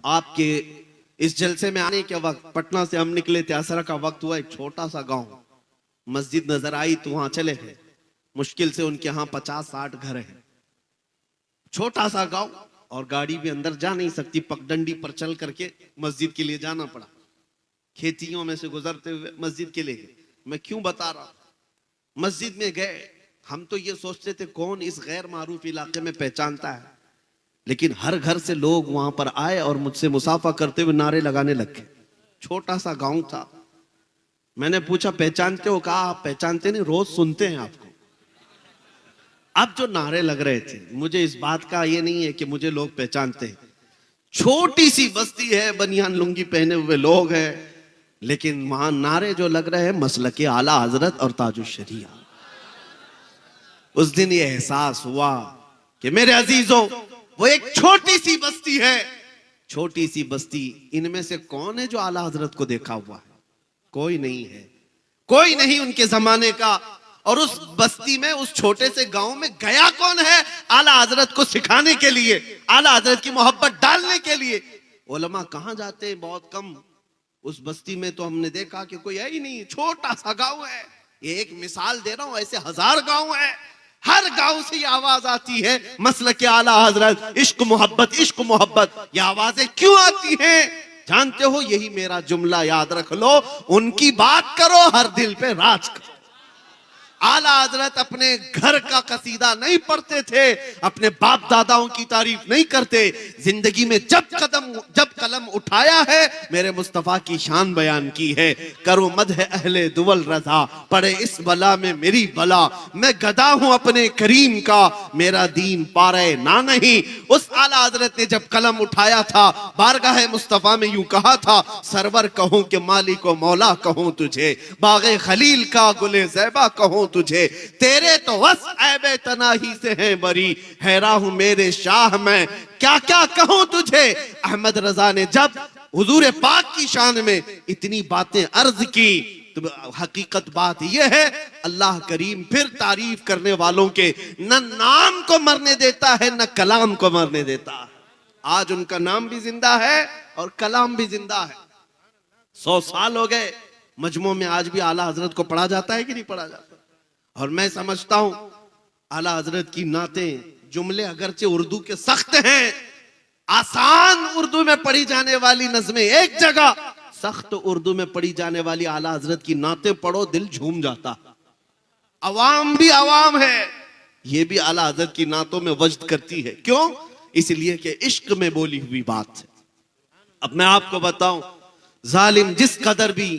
आपके इस जलसे में आने के वक्त पटना से हम निकले थे, असर का वक्त हुआ, एक छोटा सा गांव, मस्जिद नजर आई तो वहां चले गए। मुश्किल से उनके यहाँ 50-60 घर हैं, छोटा सा गांव, और गाड़ी भी अंदर जा नहीं सकती, पगडंडी पर चल करके मस्जिद के लिए जाना पड़ा। खेतियों में से गुजरते हुए मस्जिद के लिए गए। मैं क्यों बता रहा हूं, मस्जिद में गए, हम तो ये सोचते थे कौन इस गैर मारूफ इलाके में पहचानता है, लेकिन हर घर से लोग वहां पर आए और मुझसे मुसाफा करते हुए नारे लगाने लग गए। छोटा सा गांव था। मैंने पूछा पहचानते हो? कहा आप पहचानते नहीं, रोज सुनते हैं आपको। अब जो नारे लग रहे थे, मुझे इस बात का ये नहीं है कि मुझे लोग पहचानते हैं। छोटी सी बस्ती है, बनियान लुंगी पहने हुए लोग हैं, लेकिन वहां नारे जो लग रहे हैं मसलके आला हजरत और ताजुल शरिया। उस दिन ये एहसास हुआ कि मेरे अजीजों, वो एक छोटी सी बस्ती है, छोटी सी बस्ती, इनमें से कौन है जो आला हजरत को देखा हुआ है? कोई नहीं है, कोई नहीं उनके जमाने का। और उस बस्ती में, उस छोटे से गांव में गया कौन है आला हजरत को सिखाने के लिए, आला हजरत की मोहब्बत डालने के लिए? उलमा कहां जाते हैं? बहुत कम। उस बस्ती में तो हमने देखा कि कोई है ही नहीं, छोटा सा गांव है। ये एक मिसाल दे रहा हूं, ऐसे 1000 गांव है, हर गांव से ये आवाज आती है, मसलके आला हजरत, इश्क मोहब्बत, इश्क मोहब्बत। ये आवाजें क्यों आती हैं? जानते हो, यही मेरा जुमला याद रख लो, उनकी बात करो, हर दिल पे राज करो। आला हजरत अपने घर का कसीदा नहीं पढ़ते थे, अपने बाप दादाओं की तारीफ नहीं करते। जिंदगी में जब कलम उठाया है, मेरे मुस्तफा की शान बयान की है। करो मदह अहले दुवल रजा, पड़े इस बला में मेरी बला। मैं गदा हूं अपने करीम का, मेरा दीन पारे ना नहीं। उस आला हजरत ने जब कलम उठाया था, बारगाह मुस्तफा में यूं कहा था, सरवर कहूं कि मालिक व मौला कहूं तुझे, बागे खलील का गुले ज़ैबा कहूं तुझे, तेरे तो वस ऐबे तनाही से हैं बरी, हैरा हूं मेरे शाह मैं क्या क्या कहूं तुझे। अहमद रजा ने जब हुजूर पाक की शान में इतनी बातें अर्ज की, तो हकीकत बात यह है, अल्लाह करीम फिर तारीफ करने वालों के न नाम को मरने देता है, न कलाम को मरने देता है। आज उनका नाम भी जिंदा है और कलाम भी जिंदा है। 100 साल हो गए, मजमू में आज भी आला हजरत को पढ़ा जाता है कि नहीं पढ़ा जाता? और मैं समझता हूं आला हजरत की नातें, जुमले अगरचे उर्दू के सख्त हैं, आसान उर्दू में पढ़ी जाने वाली नज़में एक जगह, सख्त उर्दू में पढ़ी जाने वाली आला हजरत की नातें पढ़ो, दिल झूम जाता। अवाम भी अवाम है, ये भी आला हजरत की नातों में वजद करती है। क्यों? इसलिए कि इश्क में बोली हुई बात है। अब मैं आपको बताऊं, जालिम जिस कदर भी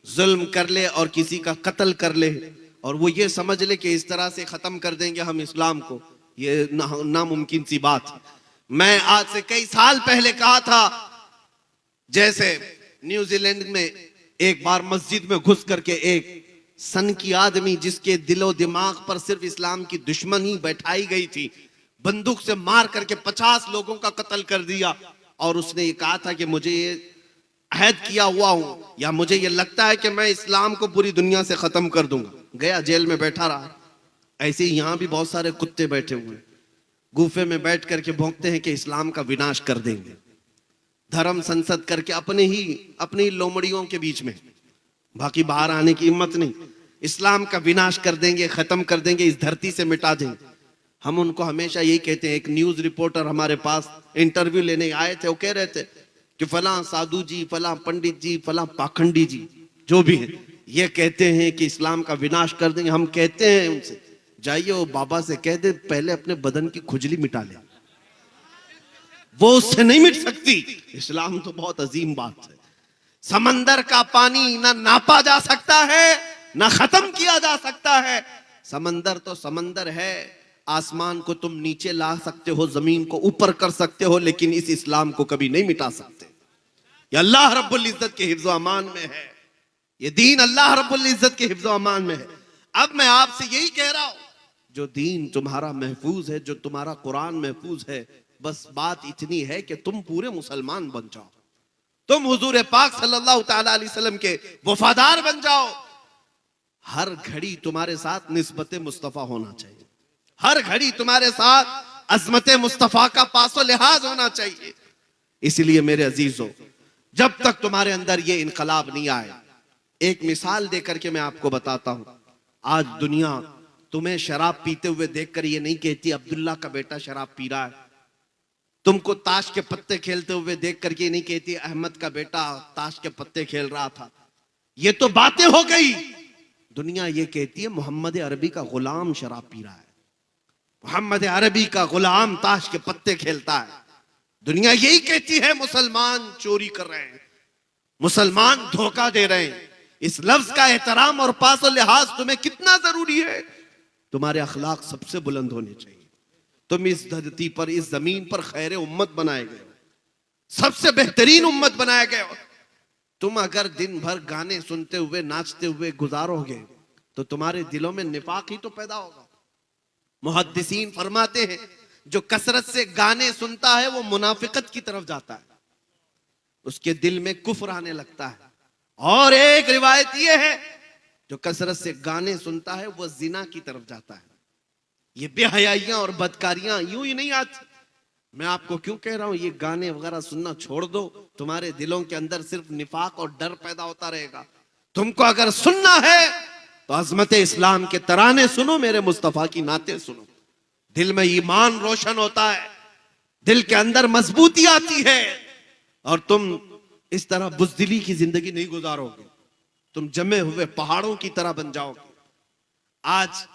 जुल्म कर ले और किसी का कत्ल कर ले, और वो ये समझ ले कि इस तरह से खत्म कर देंगे हम इस्लाम को, ये नामुमकिन सी बात है। मैं आज से कई साल पहले कहा था, जैसे न्यूजीलैंड में एक बार मस्जिद में घुस करके एक सन की आदमी, जिसके दिलो दिमाग पर सिर्फ इस्लाम की दुश्मनी बैठाई गई थी, बंदूक से मार करके 50 लोगों का कत्ल कर दिया। और उसने ये कहा था कि मुझे ये अहद किया हुआ हूं, या मुझे ये लगता है कि मैं इस्लाम को पूरी दुनिया से खत्म कर दूंगा। गया, जेल में बैठा रहा। ऐसे ही यहां भी बहुत सारे कुत्ते बैठे हुए, गुफे में बैठ करके भौंकते हैं कि इस्लाम का विनाश कर देंगे, धर्म संसद करके अपनी लोमड़ियों के बीच में, बाकी बाहर आने की हिम्मत नहीं। इस्लाम का विनाश कर देंगे, खत्म कर देंगे, इस धरती से मिटा देंगे। हम उनको हमेशा यही कहते हैं। एक न्यूज रिपोर्टर हमारे पास इंटरव्यू लेने आए थे, वो कह रहे थे कि फलां साधु जी, फलां पंडित जी, फलां पाखंडी जी, जो भी है, ये कहते हैं कि इस्लाम का विनाश कर देंगे। हम कहते हैं उनसे, जाइए वो बाबा से कह दे पहले अपने बदन की खुजली मिटा ले, वो उससे नहीं मिट सकती। इस्लाम तो बहुत अजीम बात है। समंदर का पानी ना नापा जा सकता है, ना खत्म किया जा सकता है। समंदर तो समंदर है, आसमान को तुम नीचे ला सकते हो, जमीन को ऊपर कर सकते हो, लेकिन इस इस्लाम को कभी नहीं मिटा सकते। ये अल्लाह रब्बुल इज्जत के हिफ्ज़ व अमान में है, ये दीन अल्लाह रब्बुल इज्जत के हिफ्ज़ व अमान में है। अब मैं आपसे यही कह रहा हूं, जो दीन तुम्हारा महफूज है, जो तुम्हारा कुरान महफूज है, बस बात इतनी है कि तुम पूरे मुसलमान बन जाओ, तुम हुजूर पाक सल्लल्लाहु तआला अलैहि वसल्लम के वफादार बन जाओ। हर घड़ी तुम्हारे साथ निस्बत मुस्तफा होना चाहिए, हर घड़ी तुम्हारे साथ अजमत मुस्तफा का पासो लिहाज होना चाहिए। इसलिए मेरे अजीजों, जब तक तुम्हारे अंदर ये इनकलाब नहीं आए, एक मिसाल देकर के मैं आपको बताता हूं। आज दुनिया तुम्हें शराब पीते हुए देखकर ये नहीं कहती अब्दुल्ला का बेटा शराब पी रहा है। तुमको ताश के पत्ते खेलते हुए देख करके नहीं कहती अहमद का बेटा ताश के पत्ते खेल रहा था। ये तो बातें हो गई। दुनिया ये कहती है मोहम्मद अरबी का गुलाम शराब पी रहा है, मोहम्मद अरबी का गुलाम ताश के पत्ते खेलता है। दुनिया यही कहती है मुसलमान चोरी कर रहे हैं, मुसलमान धोखा दे रहे हैं। इस लफ्ज का एहतराम और पास और लिहाज तुम्हें कितना जरूरी है। तुम्हारे अखलाक सबसे बुलंद होने चाहिए। तुम इस धरती पर, इस जमीन पर खैर उम्मत बनाए गए हो, सबसे बेहतरीन उम्मत बनाए गए हो। तुम अगर दिन भर गाने सुनते हुए नाचते हुए गुजारोगे तो तुम्हारे दिलों में निफाक ही तो पैदा होगा। मुहद्दिसीन फरमाते हैं जो कसरत से गाने सुनता है वो मुनाफिकत की तरफ जाता है, उसके दिल में कुफ्र आने लगता है। और एक रिवायत ये है जो कसरत से गाने सुनता है वो जिना की तरफ जाता है। ये बेहयाइयां और बदकारियां यूं ही नहीं आती। मैं आपको क्यों कह रहा हूं ये गाने वगैरह सुनना छोड़ दो, तुम्हारे दिलों के अंदर सिर्फ निफाक और डर पैदा होता रहेगा। तुमको अगर सुनना है तो अजमत इस्लाम के तराने सुनो, मेरे मुस्तफा की नाते सुनो। दिल में ईमान रोशन होता है, दिल के अंदर मजबूती आती है और तुम इस तरह बुजदिली की जिंदगी नहीं गुजारोगे। तुम जमे हुए पहाड़ों की तरह बन जाओगे। आज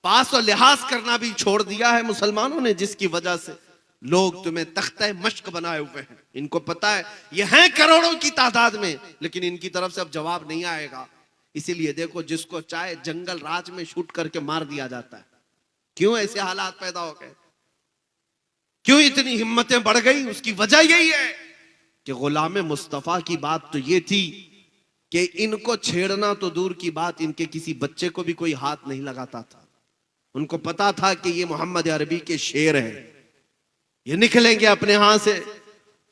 पास और लिहाज करना भी छोड़ दिया है मुसलमानों ने, जिसकी वजह से लोग तुम्हें तख्ते मश्क बनाए हुए हैं। इनको पता है ये हैं करोड़ों की तादाद में, लेकिन इनकी तरफ से अब जवाब नहीं आएगा। इसीलिए देखो जिसको चाहे जंगल राज में शूट करके मार दिया जाता है। क्यों ऐसे हालात पैदा हो गए, क्यों इतनी हिम्मतें बढ़ गई? उसकी वजह यही है कि गुलाम मुस्तफा की बात तो ये थी कि इनको छेड़ना तो दूर की बात, इनके किसी बच्चे को भी कोई हाथ नहीं लगाता था। उनको पता था कि ये मोहम्मद अरबी के शेर है, ये निकलेंगे अपने हाथ से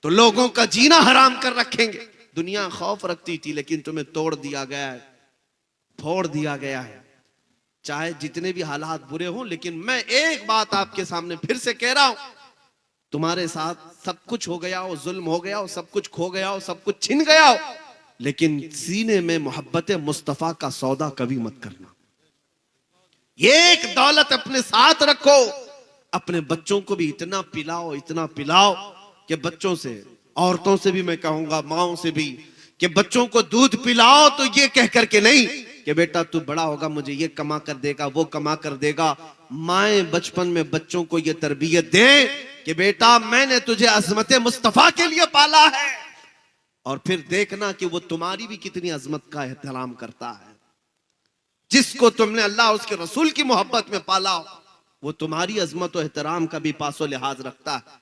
तो लोगों का जीना हराम कर रखेंगे। दुनिया खौफ रखती थी, लेकिन तुम्हें तोड़ दिया गया है, फोड़ दिया गया है। चाहे जितने भी हालात बुरे हों, लेकिन मैं एक बात आपके सामने फिर से कह रहा हूं, तुम्हारे साथ सब कुछ हो गया हो, जुल्म हो गया हो, सब कुछ खो गया हो, सब कुछ छिन गया हो, लेकिन सीने में मोहब्बत मुस्तफा का सौदा कभी मत करना। ये एक दौलत अपने साथ रखो। अपने बच्चों को भी इतना पिलाओ, इतना पिलाओ कि बच्चों से, औरतों से भी मैं कहूंगा, माओ से भी, कि बच्चों को दूध पिलाओ तो ये कह करके नहीं कि बेटा तू बड़ा होगा मुझे ये कमा कर देगा, वो कमा कर देगा। माएं बचपन में बच्चों को ये तरबियत दे कि बेटा मैंने तुझे अजमत मुस्तफा के लिए पाला है, और फिर देखना कि वो तुम्हारी भी कितनी अजमत का एहतराम करता है। जिसको तुमने अल्लाह उसके रसूल की मोहब्बत में पाला वो तुम्हारी अजमत और एहतराम का भी पासो लिहाज रखता है।